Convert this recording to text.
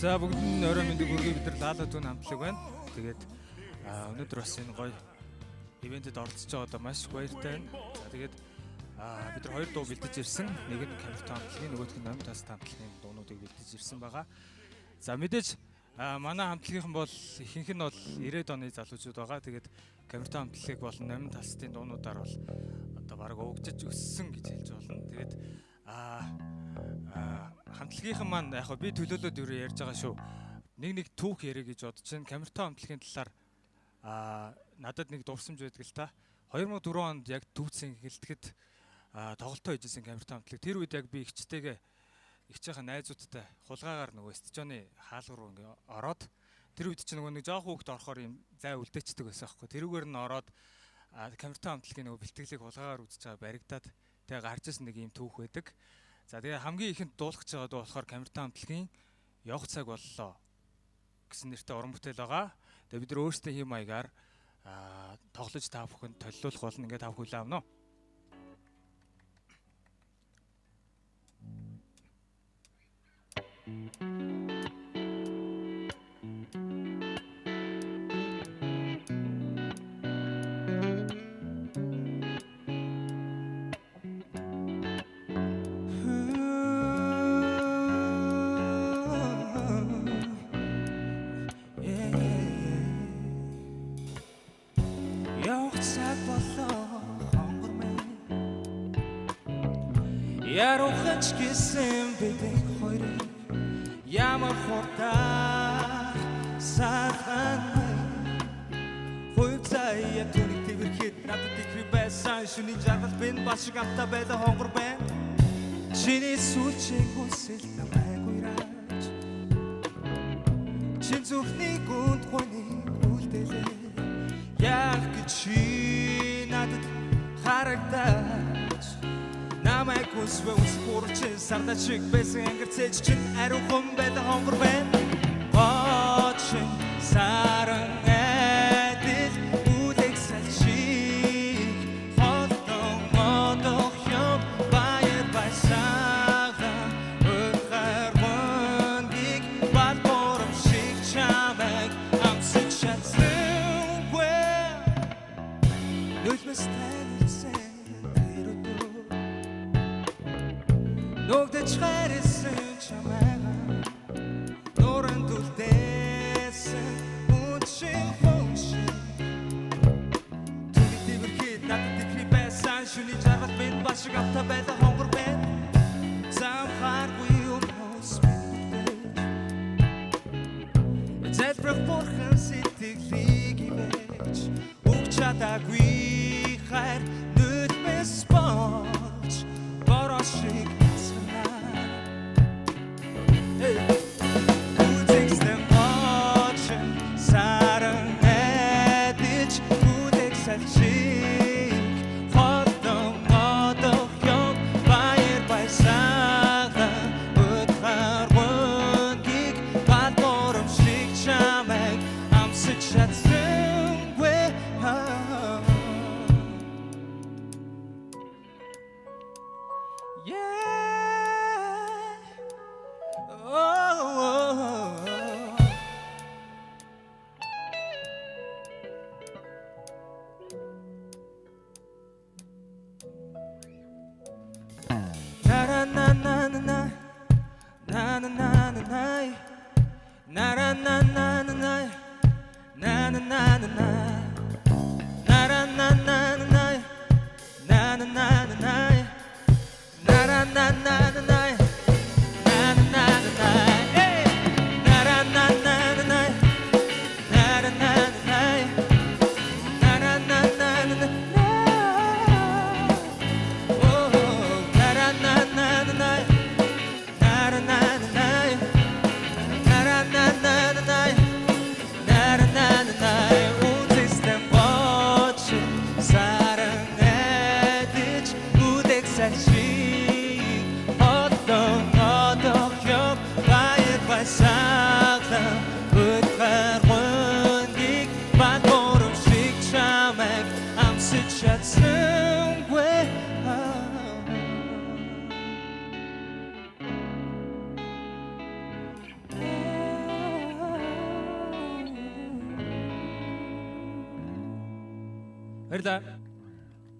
За бүгд нь орой мэндийг хүргэе, бид нар Лала Дүүн хамтлаг байна. Тэгээд өнөөдөр бас энэ гоё ивентэд оролцож байгаа одоо маш баяртай байна. За тэгээд бид нар хоёр дуу бэлдэж ирсэн. Нэг нь Камертон хамтлагийн, нөгөөх нь Номын Тас хамтлагийн дуунуудыг бэлдэж ирсэн байгаа. За мэдээж манай хамтлагийнхан бол ихэнх нь бол 90-ад оны залуучууд байгаа. Тэгээд Камертон хамтлаг болон Номын Тастын дуунуудаар бол одоо бараг өгжиж өссөн гэж хэлж болно. Тэгээд хамтлагийнхан маань яг би төлөөлөд юу ярьж байгаа шүү. Нэг түүх ярих гэж бодож байна. Камертон хамтлагийн талаар надад нэг дурсамж байдаг л та. 2004 онд яг түүцэн эхэлдэхэд тоглолтоо хийжсэн Камертон хамтлаг. Тэр үед яг би ихчийнхаа найзуудтай хулгаагаар нөгөө стадионы хаалга руу ингээ ороод тэр үед чинь нөгөө нэг жоох хүүхд орохоор юм зай үлдээчдэг байсан аахгүй. Тэрүүгээр нь ороод Камертон хамтлагийн нөгөө бэлтгэлийг хулгаагаар үзэж байгаа баригдаад тэгээ гарч ирсэн нэг юм түүх байдаг. За тэгээ хамгийн ихэнд дуулах гэж байгаа дуу болохоор Камертон хамтлагийн Явах цаг боллоо гэсэн нэртэй уран бүтээл байгаа. Тэгээ бид нар өөрсдөө хэм маягаар тоглож та бүхэнд төлөвлөх болно. Ингээд та бүхэн аавно. Яруухан ч гэсэн бидний хоёрыг ямар хурдан сархангүй Хойд заяа түүнийг тэрхэд надад ихрэг байсан шүний жаргал бин бас шиг амтаа байлаа хонгор байна Чиний сүлжээ хүсэл намайг уйраач Чин зүрхний гүнд гойныг үлдээлээ Яг гэж чи надад харагдаач Намайг хүсвэ үсгүрчин сарда чиг байсан ангирцээж чин ариухан байлаа хонгор байна Очин саран эдэл үлэг салчиг Холдон одох юм баяр байсаага Өдгар гондик балбором шиг чамайг амсаж чадсангүй Нүлмэс танилцсан Ногдэж хайрсан чамайга Нуран дүлдээсэн үнчин хоншин Түүний тэрхэд надад ихрэг байсан шүний жаргал бин бас шиг автаа байлаа хонгор байна Замхааргүй өмнөөс мэдээж Зэлбрэх бурхан сэтгэлийг ивэж Үг чадаагүй хайр нүдмэс болж Бороо шиг Баярлалаа.